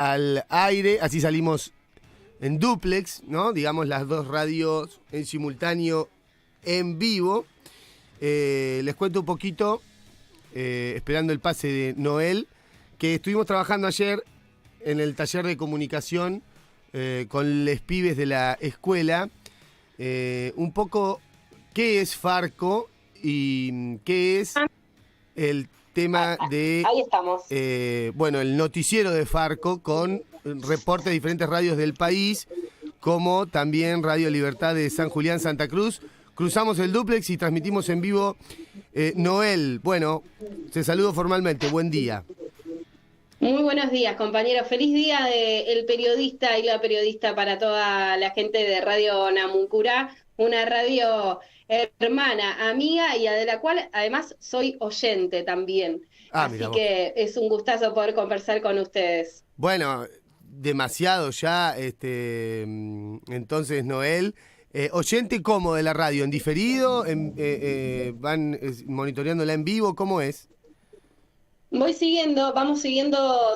al aire, así salimos en dúplex, ¿no? Digamos las dos radios en simultáneo en vivo. Les cuento un poquito, esperando el pase de Noel, que estuvimos trabajando ayer en el taller de comunicación con los pibes de la escuela, un poco qué es Farco y qué es el tema de, ahí estamos. Bueno, el noticiero de Farco con reportes de diferentes radios del país, como también Radio Libertad de San Julián, Santa Cruz. Cruzamos el dúplex y transmitimos en vivo. Noel, bueno, te saludo formalmente, buen día. Muy buenos días, compañeros. Feliz día del periodista y la periodista para toda la gente de Radio Namuncurá, una radio hermana, amiga y de la cual además soy oyente también. Así que es un gustazo poder conversar con ustedes. Bueno, demasiado ya, entonces, Noel. ¿Oyente cómo de la radio? ¿En diferido? ¿Van monitoreándola en vivo? ¿Cómo es? Vamos siguiendo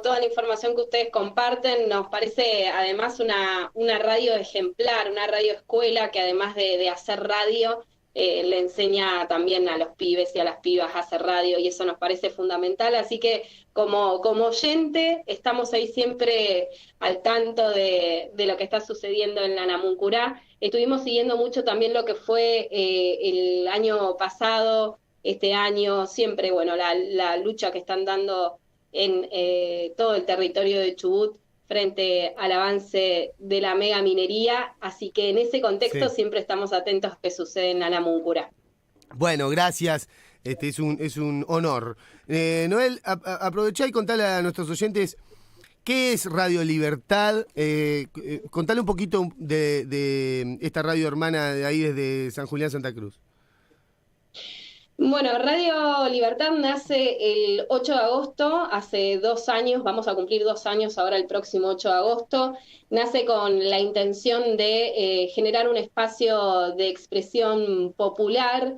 toda la información que ustedes comparten. Nos parece además una radio ejemplar, una radio escuela que además de hacer radio, le enseña también a los pibes y a las pibas a hacer radio, y eso nos parece fundamental. Así que como oyente estamos ahí siempre al tanto de lo que está sucediendo en la Namuncurá. Estuvimos siguiendo mucho también lo que fue el año pasado, este año, siempre, bueno, la lucha que están dando en todo el territorio de Chubut frente al avance de la mega minería, así que en ese contexto siempre estamos atentos a qué sucede en la Namuncurá. Bueno, gracias, es un honor. Noel, aprovechá y contale a nuestros oyentes qué es Radio Libertad, contale un poquito de esta radio hermana de ahí desde San Julián, Santa Cruz. Bueno, Radio Libertad nace el 8 de agosto, hace 2 años, vamos a cumplir 2 años ahora el próximo 8 de agosto. Nace con la intención de generar un espacio de expresión popular,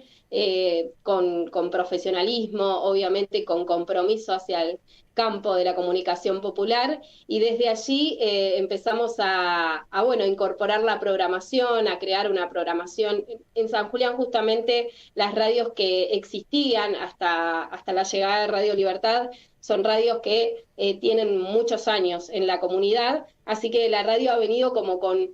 con profesionalismo, obviamente con compromiso hacia el campo de la comunicación popular, y desde allí empezamos a incorporar la programación, a crear una programación. En San Julián justamente las radios que existían hasta la llegada de Radio Libertad son radios que tienen muchos años en la comunidad, así que la radio ha venido como con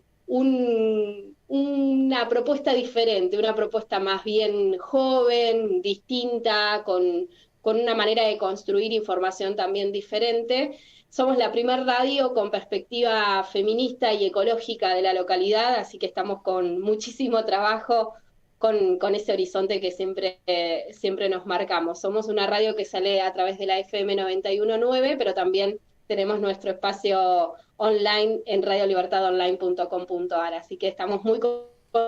una propuesta diferente, una propuesta más bien joven, distinta, con una manera de construir información también diferente. Somos la primer radio con perspectiva feminista y ecológica de la localidad, así que estamos con muchísimo trabajo con ese horizonte que siempre nos marcamos. Somos una radio que sale a través de la FM 91.9, pero también tenemos nuestro espacio online en radiolibertadonline.com.ar, así que estamos muy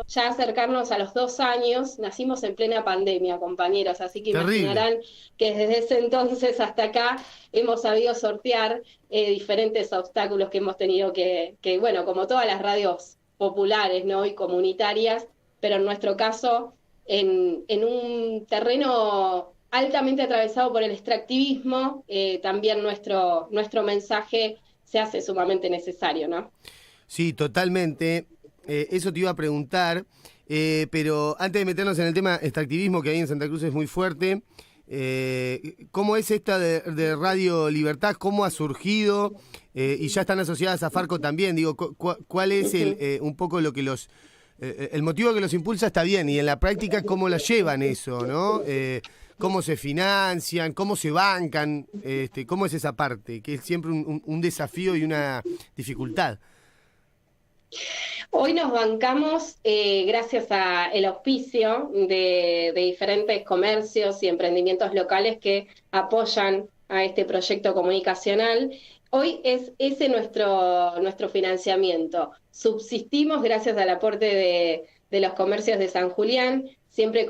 ya acercarnos a los 2 años. Nacimos en plena pandemia, compañeros, así que imaginarán que desde ese entonces hasta acá hemos sabido sortear diferentes obstáculos que hemos tenido que, bueno, como todas las radios populares, ¿no?, y comunitarias, pero en nuestro caso en un terreno altamente atravesado por el extractivismo, también nuestro mensaje se hace sumamente necesario, ¿no? Sí, totalmente. Eso te iba a preguntar, pero antes de meternos en el tema extractivismo, que ahí en Santa Cruz es muy fuerte, ¿cómo es esta de Radio Libertad? ¿Cómo ha surgido? Y ya están asociadas a Farco también. Digo, ¿cuál es un poco lo que el motivo que los impulsa? Está bien, y en la práctica, ¿cómo lo llevan eso, no? ¿Cómo se financian? ¿Cómo se bancan? ¿Cómo es esa parte? Que es siempre un desafío y una dificultad. Hoy nos bancamos gracias al auspicio de diferentes comercios y emprendimientos locales que apoyan a este proyecto comunicacional. Hoy es ese nuestro financiamiento. Subsistimos gracias al aporte de los comercios de San Julián, siempre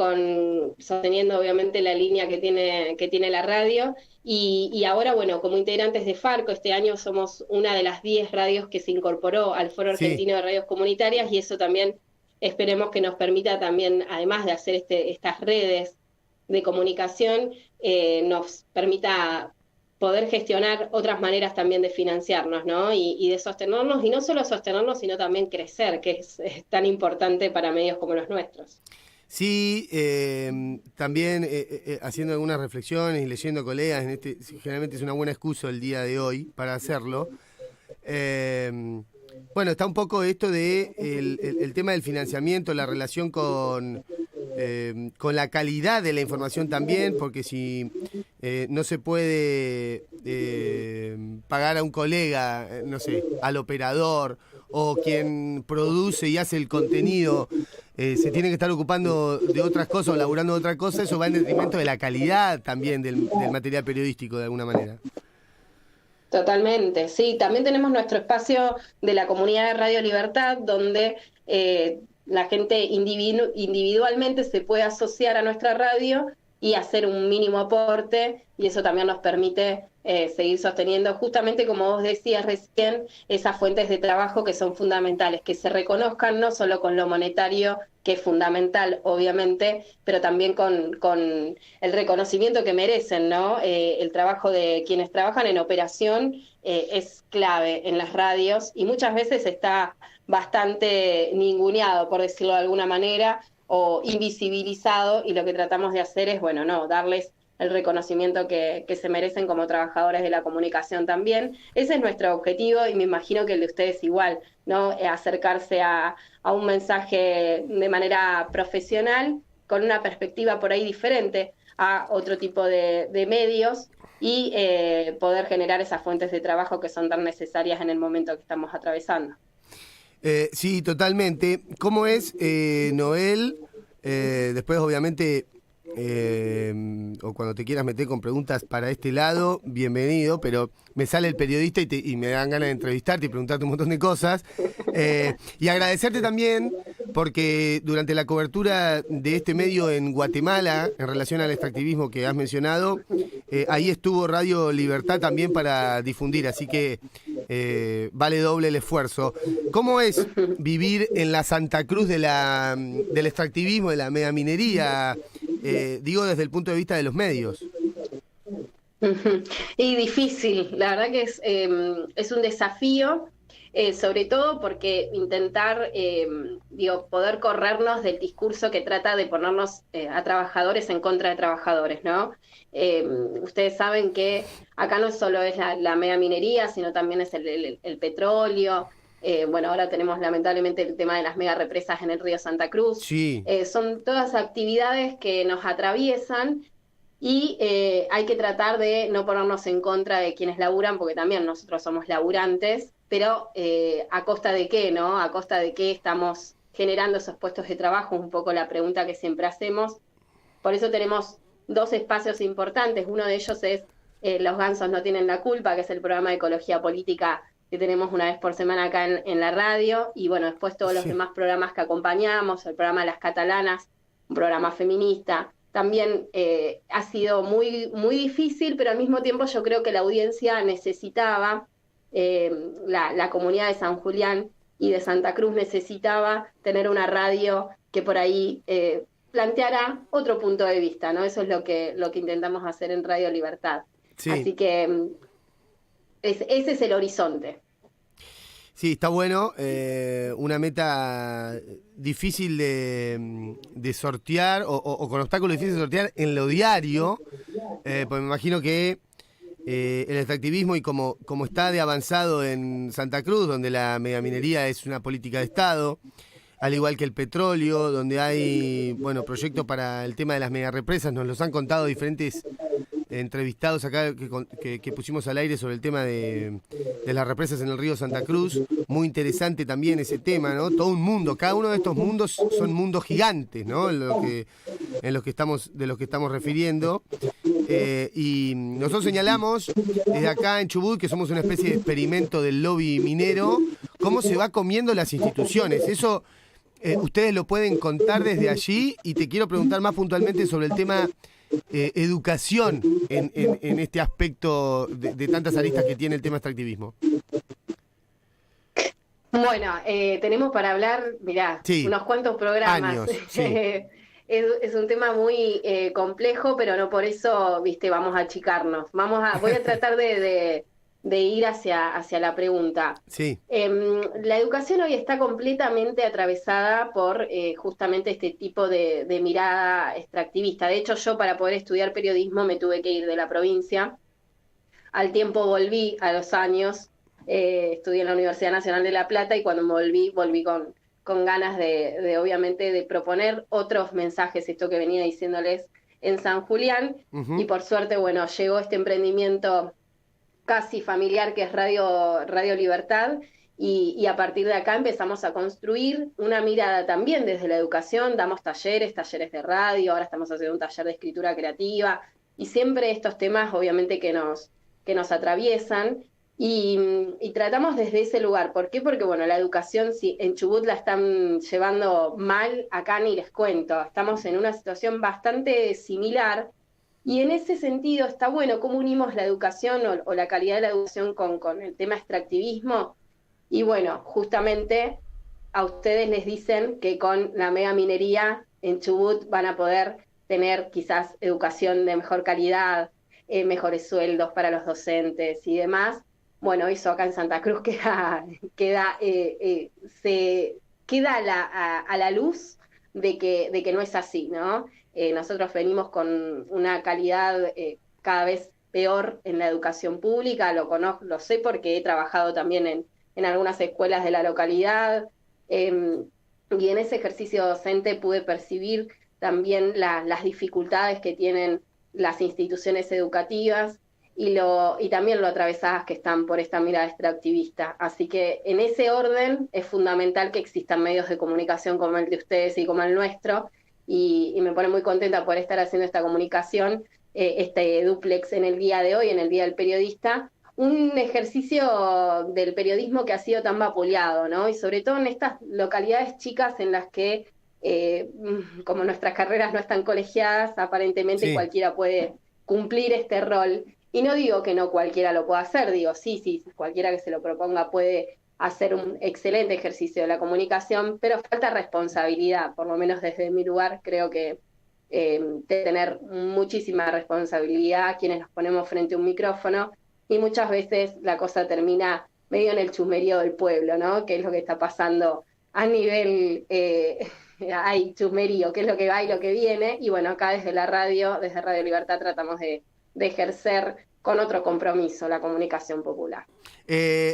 sosteniendo obviamente la línea que tiene la radio. Y ahora, bueno, como integrantes de Farco, este año somos una de las 10 radios que se incorporó al Foro Argentino de Radios Comunitarias, y eso también esperemos que nos permita también, además de hacer estas redes de comunicación, nos permita poder gestionar otras maneras también de financiarnos, ¿no? Y de sostenernos, y no solo sostenernos, sino también crecer, que es tan importante para medios como los nuestros. Sí, también haciendo algunas reflexiones y leyendo colegas, generalmente es una buena excusa el día de hoy para hacerlo. Bueno, está un poco esto de el tema del financiamiento, la relación con la calidad de la información también, porque si no se puede pagar a un colega, no sé, al operador o quien produce y hace el contenido, se tiene que estar ocupando de otras cosas o laburando de otra cosa, eso va en detrimento de la calidad también del material periodístico de alguna manera. Totalmente, sí. También tenemos nuestro espacio de la comunidad de Radio Libertad, donde la gente individualmente se puede asociar a nuestra radio y hacer un mínimo aporte, y eso también nos permite seguir sosteniendo, justamente como vos decías recién, esas fuentes de trabajo que son fundamentales, que se reconozcan no solo con lo monetario, que es fundamental, obviamente, pero también con el reconocimiento que merecen, ¿no? El trabajo de quienes trabajan en operación es clave en las radios y muchas veces está bastante ninguneado, por decirlo de alguna manera, o invisibilizado, y lo que tratamos de hacer es, bueno, no, darles el reconocimiento que se merecen como trabajadores de la comunicación también. Ese es nuestro objetivo y me imagino que el de ustedes igual, ¿no? Acercarse a un mensaje de manera profesional, con una perspectiva por ahí diferente a otro tipo de medios y poder generar esas fuentes de trabajo que son tan necesarias en el momento que estamos atravesando. Sí, totalmente. ¿Cómo es, Noel? Después, obviamente, o cuando te quieras meter con preguntas para este lado, bienvenido, pero me sale el periodista y me dan ganas de entrevistarte y preguntarte un montón de cosas. Y agradecerte también porque durante la cobertura de este medio en Guatemala, en relación al extractivismo que has mencionado, ahí estuvo Radio Libertad también para difundir, así que vale doble el esfuerzo. ¿Cómo es vivir en la Santa Cruz del extractivismo, de la megaminería? Digo desde el punto de vista de los medios. Y difícil, la verdad que es un desafío, sobre todo porque intentar, poder corrernos del discurso que trata de ponernos a trabajadores en contra de trabajadores, ¿no? Ustedes saben que acá no solo es la megaminería, sino también es el petróleo. Bueno, ahora tenemos lamentablemente el tema de las mega represas en el río Santa Cruz. Sí. Son todas actividades que nos atraviesan y hay que tratar de no ponernos en contra de quienes laburan, porque también nosotros somos laburantes, pero ¿a costa de qué, no? ¿A costa de qué estamos generando esos puestos de trabajo? Es un poco la pregunta que siempre hacemos. Por eso tenemos dos espacios importantes. Uno de ellos es Los Gansos no tienen la culpa, que es el programa de ecología política que tenemos una vez por semana acá en la radio, y bueno, después todos los demás programas que acompañamos, el programa Las Catalanas, un programa feminista. También ha sido muy, muy difícil, pero al mismo tiempo yo creo que la audiencia necesitaba, la comunidad de San Julián y de Santa Cruz necesitaba tener una radio que por ahí planteara otro punto de vista, ¿no? Eso es lo que intentamos hacer en Radio Libertad. Sí. Así que ese es el horizonte. Sí, está bueno, una meta difícil de sortear o con obstáculos difíciles de sortear en lo diario, pues me imagino que el extractivismo y como está de avanzado en Santa Cruz, donde la megaminería es una política de Estado, al igual que el petróleo, donde hay proyectos para el tema de las megarepresas, nos los han contado diferentes entrevistados acá que pusimos al aire sobre el tema de las represas en el río Santa Cruz. Muy interesante también ese tema, ¿no? Todo un mundo, cada uno de estos mundos son mundos gigantes, ¿no? De los que estamos refiriendo. Y nosotros señalamos desde acá en Chubut que somos una especie de experimento del lobby minero, cómo se va comiendo las instituciones. Eso ustedes lo pueden contar desde allí, y te quiero preguntar más puntualmente sobre el tema educación en este aspecto de tantas aristas que tiene el tema extractivismo. Bueno, tenemos para hablar, mirá, sí, unos cuantos programas. Años, sí. es un tema muy complejo, pero no por eso, viste, vamos a achicarnos. Voy a tratar de ir hacia la pregunta. Sí. La educación hoy está completamente atravesada por justamente este tipo de mirada extractivista. De hecho, yo para poder estudiar periodismo me tuve que ir de la provincia. Al tiempo volví a los años, estudié en la Universidad Nacional de La Plata y cuando volví con ganas obviamente, de proponer otros mensajes, esto que venía diciéndoles en San Julián. Y Ujú. por suerte, bueno, llegó este emprendimiento casi familiar que es Radio Libertad, y a partir de acá empezamos a construir una mirada también desde la educación, damos talleres de radio, ahora estamos haciendo un taller de escritura creativa, y siempre estos temas obviamente que nos atraviesan, y tratamos desde ese lugar. ¿Por qué? Porque bueno, la educación, si en Chubut la están llevando mal, acá ni les cuento, estamos en una situación bastante similar, y en ese sentido está bueno cómo unimos la educación o la calidad de la educación con el tema extractivismo. Y bueno, justamente a ustedes les dicen que con la mega minería en Chubut van a poder tener quizás educación de mejor calidad, mejores sueldos para los docentes y demás. Bueno, eso acá en Santa Cruz queda, se queda a la luz de que no es así, ¿no? Nosotros venimos con una calidad cada vez peor en la educación pública, lo conozco, lo sé porque he trabajado también en algunas escuelas de la localidad, y en ese ejercicio docente pude percibir también las dificultades que tienen las instituciones educativas y también lo atravesadas que están por esta mirada extractivista. Así que en ese orden es fundamental que existan medios de comunicación como el de ustedes y como el nuestro, y me pone muy contenta por estar haciendo esta comunicación, este dúplex en el día de hoy, en el Día del Periodista, un ejercicio del periodismo que ha sido tan vapuleado, ¿no? Y sobre todo en estas localidades chicas en las que, como nuestras carreras no están colegiadas, aparentemente Sí. cualquiera puede cumplir este rol. Y no digo que no cualquiera lo pueda hacer, digo, sí, cualquiera que se lo proponga puede hacer un excelente ejercicio de la comunicación, pero falta responsabilidad, por lo menos desde mi lugar, creo que de tener muchísima responsabilidad quienes nos ponemos frente a un micrófono, y muchas veces la cosa termina medio en el chusmerío del pueblo, ¿no? Que es lo que está pasando a nivel, hay chusmerío, qué es lo que va y lo que viene, y bueno, acá desde la radio, desde Radio Libertad, tratamos de ejercer con otro compromiso la comunicación popular.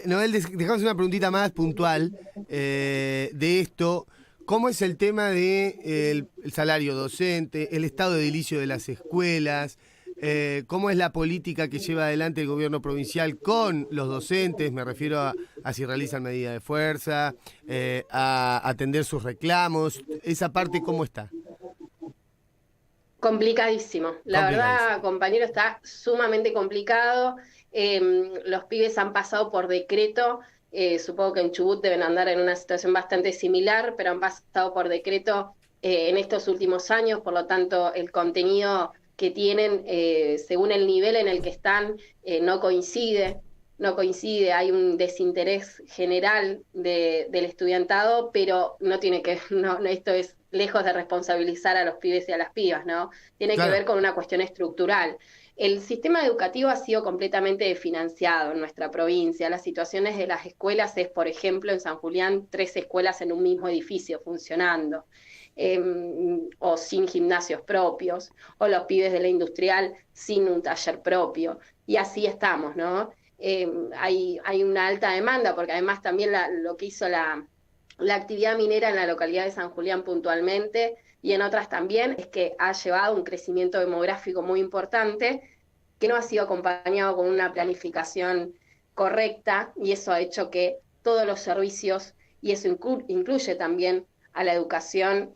Noel, dejamos una preguntita más puntual de esto. ¿Cómo es el tema de el salario docente, el estado de edilicio de las escuelas? ¿Cómo es la política que lleva adelante el gobierno provincial con los docentes? Me refiero a si realizan medidas de fuerza, a atender sus reclamos. Esa parte, ¿cómo está? Complicadísimo. La Complicadísimo. verdad, compañero, está sumamente complicado. Los pibes han pasado por decreto. Supongo que en Chubut deben andar en una situación bastante similar, pero han pasado por decreto en estos últimos años. Por lo tanto, el contenido que tienen, según el nivel en el que están, no coincide. No coincide, hay un desinterés general del estudiantado, pero no tiene que, no, esto es lejos de responsabilizar a los pibes y a las pibas, ¿no? Tiene que Claro. ver con una cuestión estructural. El sistema educativo ha sido completamente financiado en nuestra provincia. Las situaciones de las escuelas es, por ejemplo, en San Julián, 3 escuelas en un mismo edificio funcionando, o sin gimnasios propios, o los pibes de la industrial sin un taller propio. Y así estamos, ¿no? Hay una alta demanda, porque además también lo que hizo la actividad minera en la localidad de San Julián puntualmente y en otras también, es que ha llevado un crecimiento demográfico muy importante que no ha sido acompañado con una planificación correcta, y eso ha hecho que todos los servicios, y eso incluye también a la educación,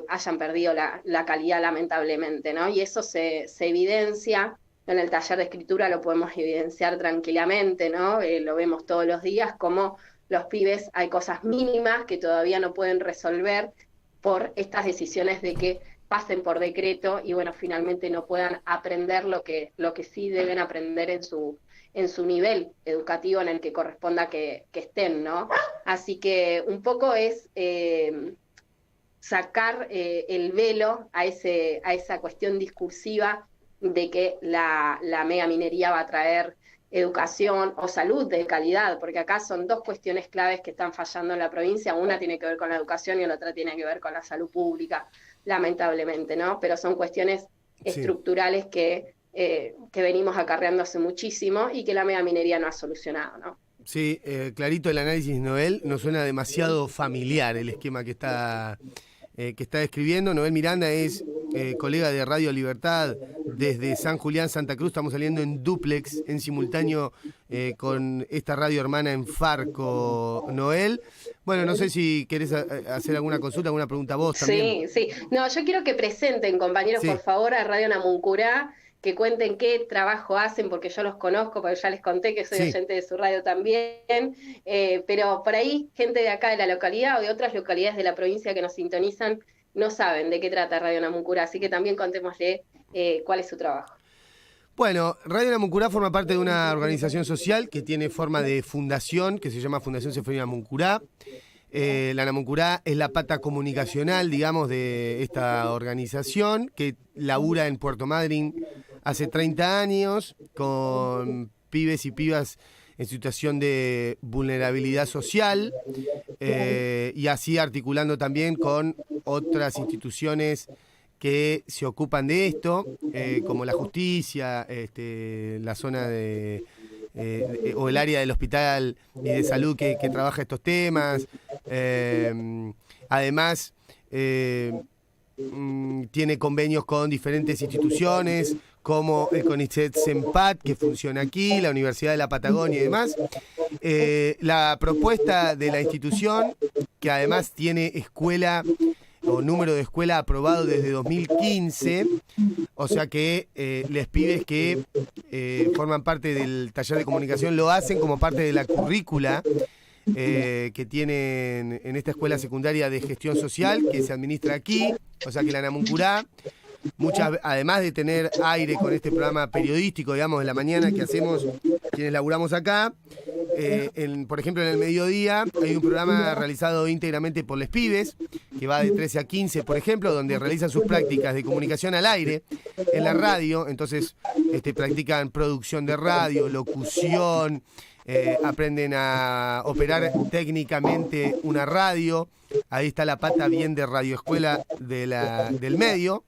hayan perdido la calidad lamentablemente, ¿no? Y eso se evidencia en el taller de escritura, lo podemos evidenciar tranquilamente, ¿no? Lo vemos todos los días, como los pibes hay cosas mínimas que todavía no pueden resolver por estas decisiones de que pasen por decreto y bueno, finalmente no puedan aprender lo que sí deben aprender en su nivel educativo en el que corresponda que estén, ¿no? Así que un poco es sacar el velo a esa cuestión discursiva de que la megaminería va a traer educación o salud de calidad, porque acá son dos cuestiones claves que están fallando en la provincia. Una tiene que ver con la educación y la otra tiene que ver con la salud pública, lamentablemente, ¿no? Pero son cuestiones estructurales que venimos acarreando hace muchísimo y que la megaminería no ha solucionado, ¿no? Sí, clarito el análisis, Noel. Nos suena demasiado familiar el esquema que está describiendo. Noel Miranda es colega de Radio Libertad desde San Julián, Santa Cruz. Estamos saliendo en dúplex, en simultáneo con esta radio hermana en Farco, Noel. Bueno, no sé si querés hacer alguna consulta, alguna pregunta vos también. Sí. No, yo quiero que presenten, compañeros, por favor, a Radio Namuncurá, que cuenten qué trabajo hacen, porque yo los conozco, porque ya les conté que soy oyente de su radio también, pero por ahí gente de acá de la localidad o de otras localidades de la provincia que nos sintonizan no saben de qué trata Radio Namuncurá, así que también contémosle cuál es su trabajo. Bueno, Radio Namuncurá forma parte de una organización social que tiene forma de fundación, que se llama Fundación Seferino Namuncurá. La Namuncurá es la pata comunicacional, digamos, de esta organización que labura en Puerto Madryn hace 30 años con pibes y pibas en situación de vulnerabilidad social y así articulando también con otras instituciones que se ocupan de esto, como la justicia, la zona o el área del hospital y de salud que trabaja estos temas. Además, tiene convenios con diferentes instituciones, como el CONICET-CEMPAT, que funciona aquí, la Universidad de la Patagonia y demás. La propuesta de la institución, que además tiene escuela o número de escuela aprobado desde 2015, o sea que les pibes que forman parte del taller de comunicación lo hacen como parte de la currícula que tienen en esta escuela secundaria de gestión social que se administra aquí, o sea que la Namuncurá, además de tener aire con este programa periodístico, digamos, de la mañana que hacemos quienes laburamos acá, por ejemplo en el mediodía hay un programa realizado íntegramente por les pibes, que va de 13 a 15, por ejemplo, donde realizan sus prácticas de comunicación al aire en la radio. Entonces practican producción de radio, locución, aprenden a operar técnicamente una radio. Ahí está la pata bien de radioescuela del medio.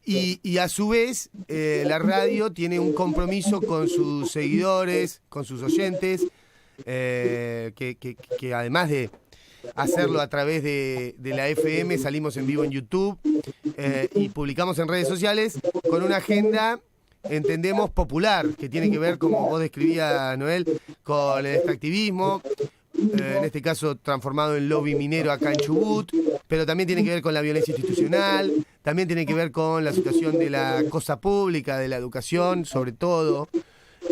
Y a su vez, la radio tiene un compromiso con sus seguidores, con sus oyentes, que además de hacerlo a través de la FM, salimos en vivo en YouTube y publicamos en redes sociales con una agenda, entendemos, popular, que tiene que ver, como vos describías, Noel, con el extractivismo, en este caso transformado en lobby minero acá en Chubut, pero también tiene que ver con la violencia institucional, también tiene que ver con la situación de la cosa pública, de la educación, sobre todo,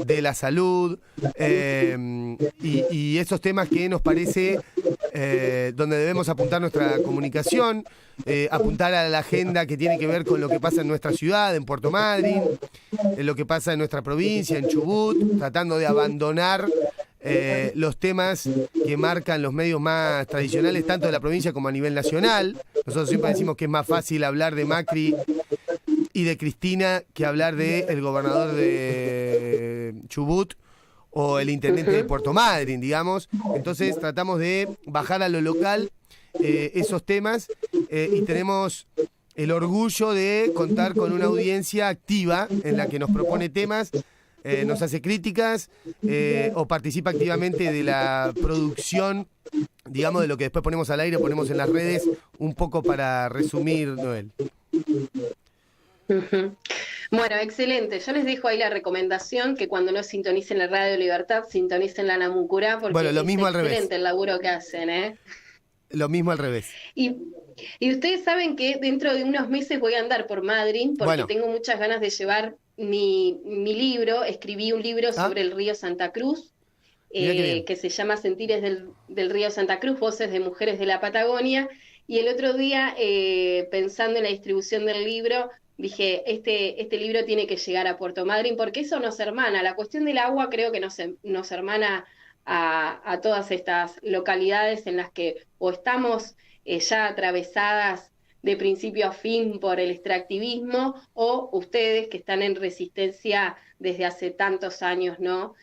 de la salud, y esos temas que nos parece donde debemos apuntar nuestra comunicación, apuntar a la agenda que tiene que ver con lo que pasa en nuestra ciudad, en Puerto Madryn, en lo que pasa en nuestra provincia, en Chubut, tratando de abandonar los temas que marcan los medios más tradicionales, tanto de la provincia como a nivel nacional. Nosotros siempre decimos que es más fácil hablar de Macri y de Cristina que hablar del gobernador de Chubut o el intendente de Puerto Madryn, digamos. Entonces tratamos de bajar a lo local esos temas y tenemos el orgullo de contar con una audiencia activa en la que nos propone temas, nos hace críticas o participa activamente de la producción, digamos, de lo que después ponemos al aire, ponemos en las redes, un poco para resumir, Noel. Bueno, excelente. Yo les dejo ahí la recomendación que cuando no sintonicen la Radio Libertad, sintonicen la Namuncurá, porque bueno, lo mismo es al revés. Excelente el laburo que hacen, ¿eh? Lo mismo al revés. Y ustedes saben que dentro de unos meses voy a andar por Madryn, porque tengo muchas ganas de llevar mi libro. Escribí un libro sobre el río Santa Cruz, que se llama Sentires del río Santa Cruz, Voces de Mujeres de la Patagonia. Y el otro día, pensando en la distribución del libro, dije, este libro tiene que llegar a Puerto Madryn, porque eso nos hermana. La cuestión del agua creo que nos hermana a todas estas localidades en las que o estamos ya atravesadas de principio a fin por el extractivismo, o ustedes que están en resistencia desde hace tantos años, ¿no?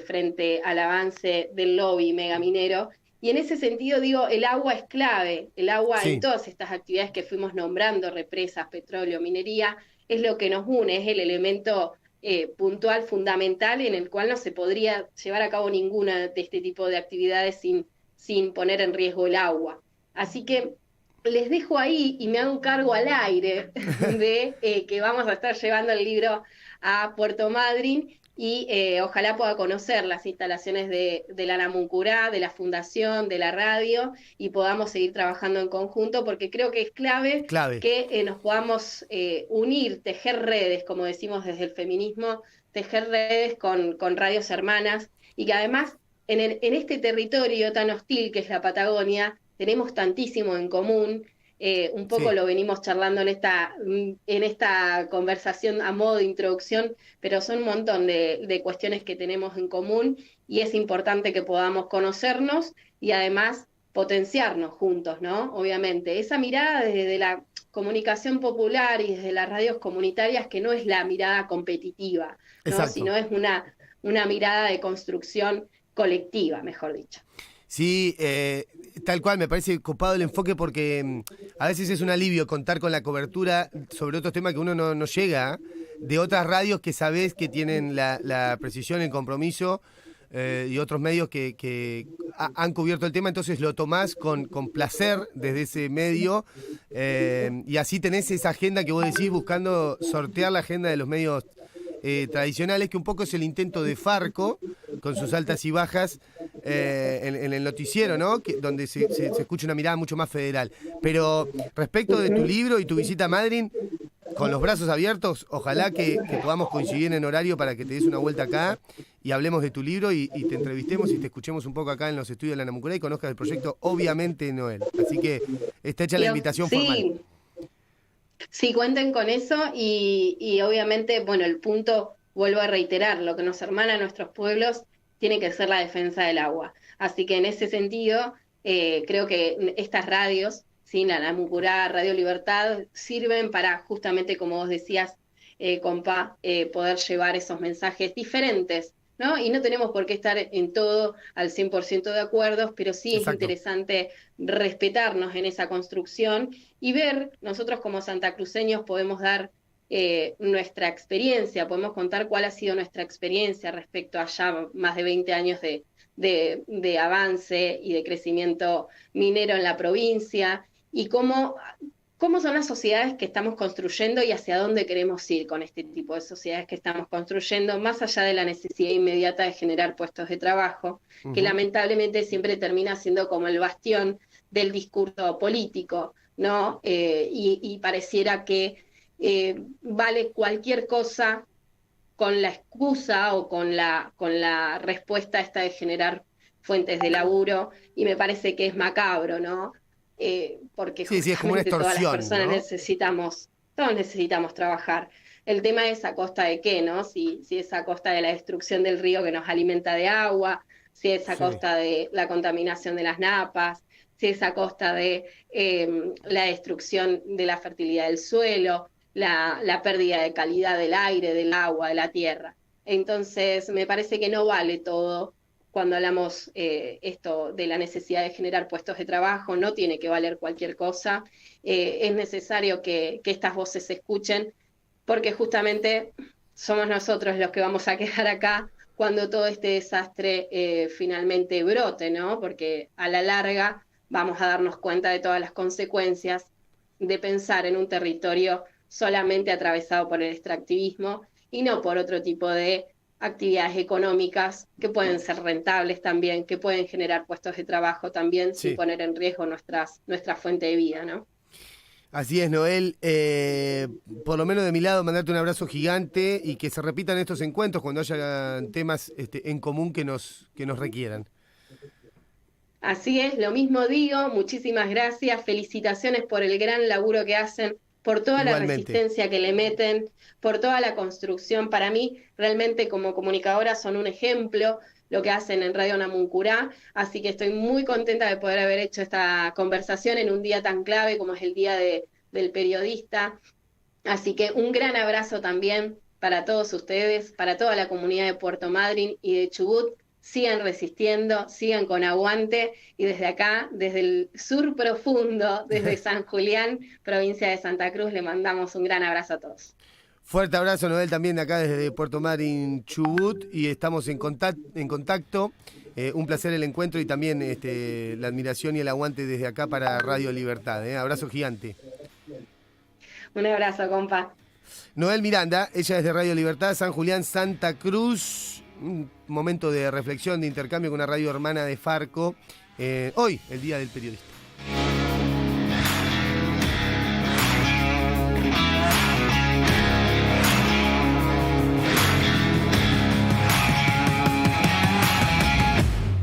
Frente al avance del lobby megaminero. Y en ese sentido digo, el agua es clave, el agua en Sí. todas estas actividades que fuimos nombrando, represas, petróleo, minería, es lo que nos une, es el elemento puntual, fundamental, en el cual no se podría llevar a cabo ninguna de este tipo de actividades sin poner en riesgo el agua. Así que les dejo ahí y me hago cargo al aire de que vamos a estar llevando el libro a Puerto Madryn y ojalá pueda conocer las instalaciones de la Namuncurá, de la Fundación, de la radio, y podamos seguir trabajando en conjunto, porque creo que es clave Clave. que nos podamos unir, tejer redes, como decimos desde el feminismo, tejer redes con radios hermanas, y que además en este territorio tan hostil que es la Patagonia, tenemos tantísimo en común. Un poco Sí, lo venimos charlando en esta conversación a modo de introducción, pero son un montón de cuestiones que tenemos en común, y es importante que podamos conocernos y además potenciarnos juntos, ¿no? Obviamente, esa mirada desde la comunicación popular y desde las radios comunitarias, que no es la mirada competitiva, ¿no? exacto. Sino es una mirada de construcción colectiva, mejor dicho. Sí, tal cual, me parece copado el enfoque porque a veces es un alivio contar con la cobertura sobre otros temas que uno no llega, de otras radios que sabés que tienen la precisión, el compromiso, y otros medios que han cubierto el tema, entonces lo tomás con placer desde ese medio, y así tenés esa agenda que vos decís, buscando sortear la agenda de los medios tradicionales, que un poco es el intento de Farco, con sus altas y bajas, en el noticiero, ¿no? Donde se escucha una mirada mucho más federal. Pero respecto de tu libro y tu visita a Madrid, con los brazos abiertos, ojalá que podamos coincidir en horario para que te des una vuelta acá y hablemos de tu libro y te entrevistemos y te escuchemos un poco acá en los estudios de la Namuncurá y conozcas el proyecto, obviamente, Noel. Así que está hecha la invitación formal. Sí, sí, cuenten con eso y obviamente, bueno, el punto, vuelvo a reiterar, lo que nos hermana a nuestros pueblos tiene que ser la defensa del agua. Así que en ese sentido, creo que estas radios, ¿sí? La Namucurá, Radio Libertad, sirven para justamente, como vos decías, compa, poder llevar esos mensajes diferentes, ¿no? Y no tenemos por qué estar en todo al 100% de acuerdo, pero sí es Exacto. interesante respetarnos en esa construcción y ver, nosotros como santacruceños podemos dar nuestra experiencia, podemos contar cuál ha sido nuestra experiencia respecto a ya más de 20 años de avance y de crecimiento minero en la provincia, y cómo son las sociedades que estamos construyendo y hacia dónde queremos ir con este tipo de sociedades que estamos construyendo, más allá de la necesidad inmediata de generar puestos de trabajo, que Ujú. lamentablemente siempre termina siendo como el bastión del discurso político, ¿no? Y pareciera que vale cualquier cosa con la excusa o con la respuesta esta de generar fuentes de laburo, y me parece que es macabro, ¿no? Porque Sí, sí, es como una justamente todas las extorsión, personas ¿no? todos necesitamos trabajar. El tema es a costa de qué, ¿no? Si es a costa de la destrucción del río que nos alimenta de agua, si es a Sí. costa de la contaminación de las napas, si es a costa de la destrucción de la fertilidad del suelo, la pérdida de calidad del aire, del agua, de la tierra. Entonces, me parece que no vale todo cuando hablamos esto de la necesidad de generar puestos de trabajo, no tiene que valer cualquier cosa. Es necesario que estas voces se escuchen, porque justamente somos nosotros los que vamos a quedar acá cuando todo este desastre finalmente brote, ¿no? Porque a la larga vamos a darnos cuenta de todas las consecuencias de pensar en un territorio solamente atravesado por el extractivismo y no por otro tipo de actividades económicas que pueden ser rentables también, que pueden generar puestos de trabajo también sin Sí. poner en riesgo nuestra fuente de vida, ¿no? Así es, Noel. Por lo menos de mi lado, mandarte un abrazo gigante y que se repitan estos encuentros cuando haya temas en común que nos requieran. Así es, lo mismo digo, muchísimas gracias, felicitaciones por el gran laburo que hacen, por toda la Igualmente. resistencia que le meten, por toda la construcción. Para mí, realmente como comunicadora son un ejemplo. lo que hacen en Radio Namuncurá, así que estoy muy contenta de poder haber hecho esta conversación en un día tan clave como es el Día del Periodista. Así que un gran abrazo también para todos ustedes, para toda la comunidad de Puerto Madryn y de Chubut. Sigan resistiendo, sigan con aguante, y desde acá, desde el sur profundo, desde San Julián, provincia de Santa Cruz, le mandamos un gran abrazo a todos. Fuerte abrazo, Noel, también de acá desde Puerto Madryn, Chubut, y estamos en contacto. Un placer el encuentro y también la admiración y el aguante desde acá para Radio Libertad. Abrazo gigante. Un abrazo, compa. Noel Miranda, ella es de Radio Libertad, San Julián, Santa Cruz. Un momento de reflexión, de intercambio con una radio hermana de Farco. Hoy, el Día del Periodista.